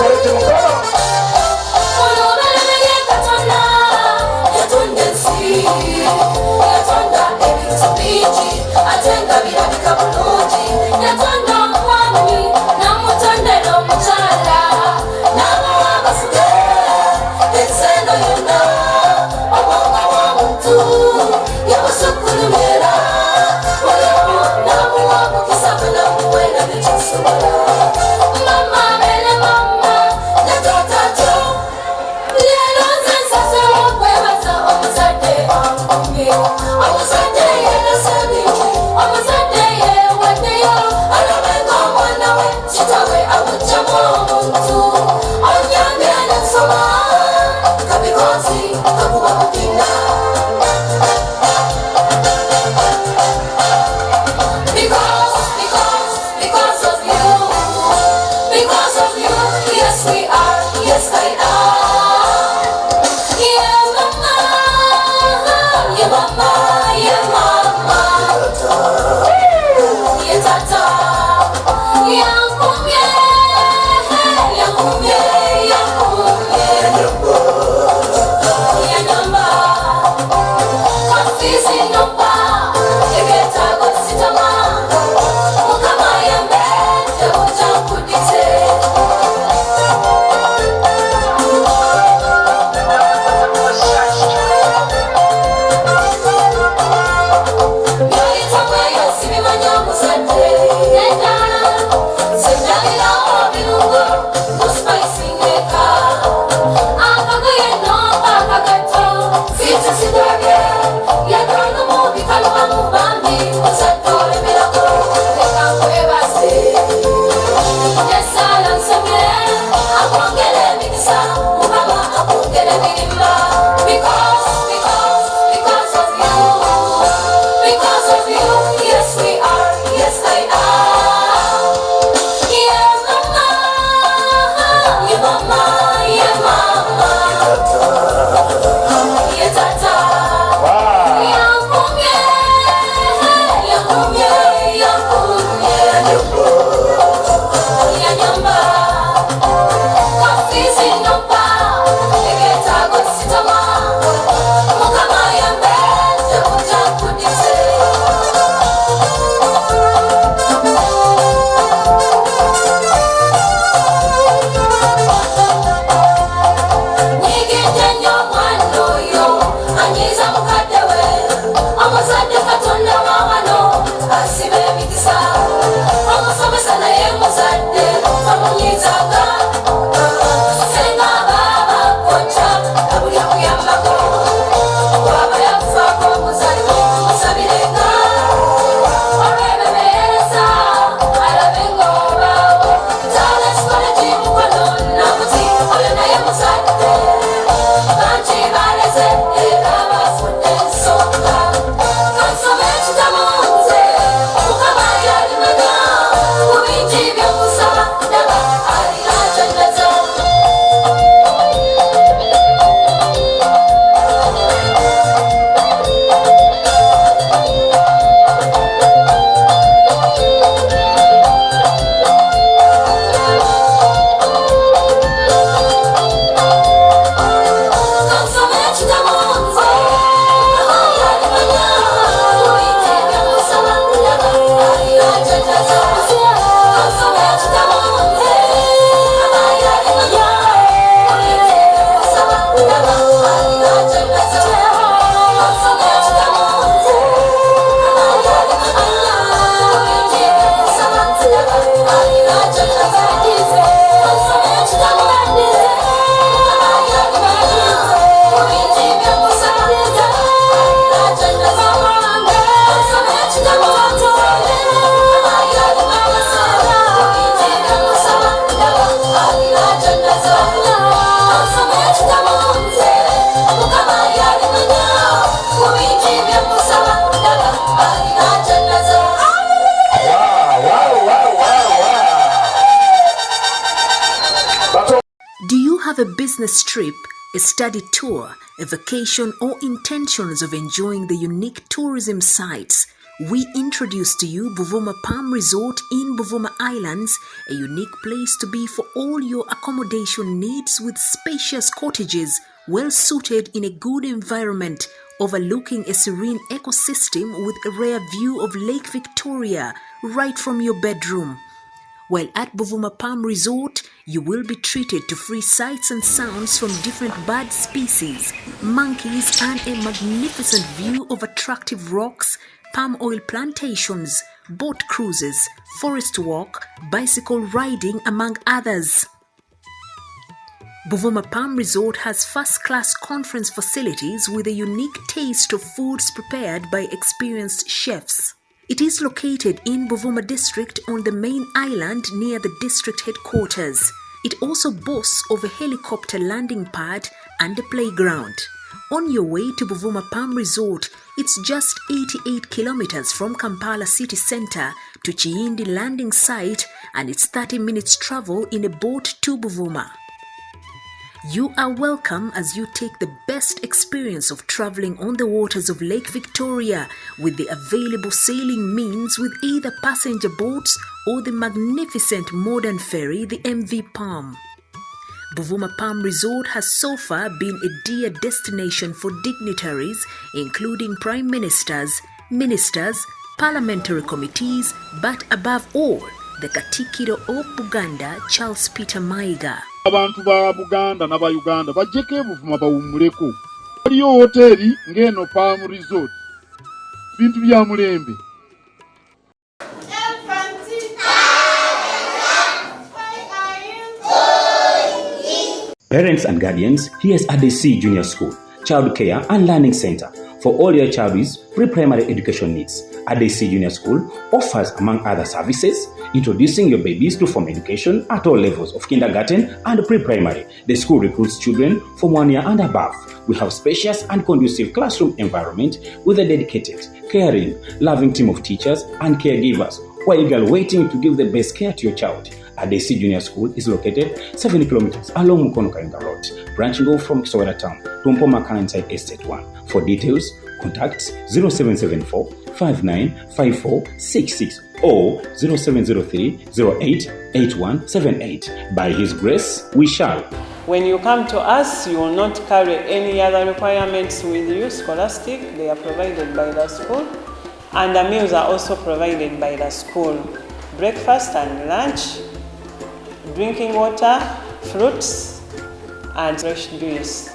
Nabuti Mukono. have a business trip, a study tour, a vacation, or intentions of enjoying the unique tourism sites we introduce to you Buvuma Palm Resort in Buvuma Islands, a unique place to be for all your accommodation needs with spacious cottages, well suited in a good environment, overlooking a serene ecosystem with a rare view of Lake Victoria right from your bedroom. While at Buvuma Palm Resort, you will be treated to free sights and sounds from different bird species, monkeys, and a magnificent view of attractive rocks, palm oil plantations, boat cruises, forest walk, bicycle riding, among others. Buvuma Palm Resort has first-class conference facilities with a unique taste of foods prepared by experienced chefs. It is located in Buvuma district on the main island near the district headquarters. It also boasts of a helicopter landing pad and a playground. On your way to Buvuma Palm Resort, it's just 88 kilometers from Kampala city center to Chiindi landing site, and it's 30 minutes travel in a boat to Buvuma. You are welcome as you take the best experience of traveling on the waters of Lake Victoria with the available sailing means with either passenger boats or the magnificent modern ferry, the MV Palm. Buvuma Palm Resort has so far been a dear destination for dignitaries, including prime ministers, ministers, parliamentary committees, but above all, the Katikiro of Buganda, Charles Peter Mayiga. Abantu ba Buganda na ba Uganda bajjeko Buvuma bawumuleko. Waliyo hoteli ngeno Palm Resort. Bintu bya mulembe. Parents and guardians, here's ADC Junior School, Child Care and Learning Center for all your child's pre-primary education needs. ADC Junior School offers, among other services, introducing your babies to formal education at all levels of kindergarten and pre-primary. The school recruits children from 1 year and above. We have spacious and conducive classroom environment with a dedicated, caring, loving team of teachers and caregivers who are eagerly waiting to give the best care to your child. ADC Junior School is located 7 kilometers along Mukono Road, branching off from Kisowera Town to Mpoma inside Estate 1. For details, contact 0774 595466 or 0703 08 8178. By His grace, we shall. When you come to us, you will not carry any other requirements with you. Scholastic, they are provided by the school, and the meals are also provided by the school. Breakfast and lunch, drinking water, fruits, and fresh juice.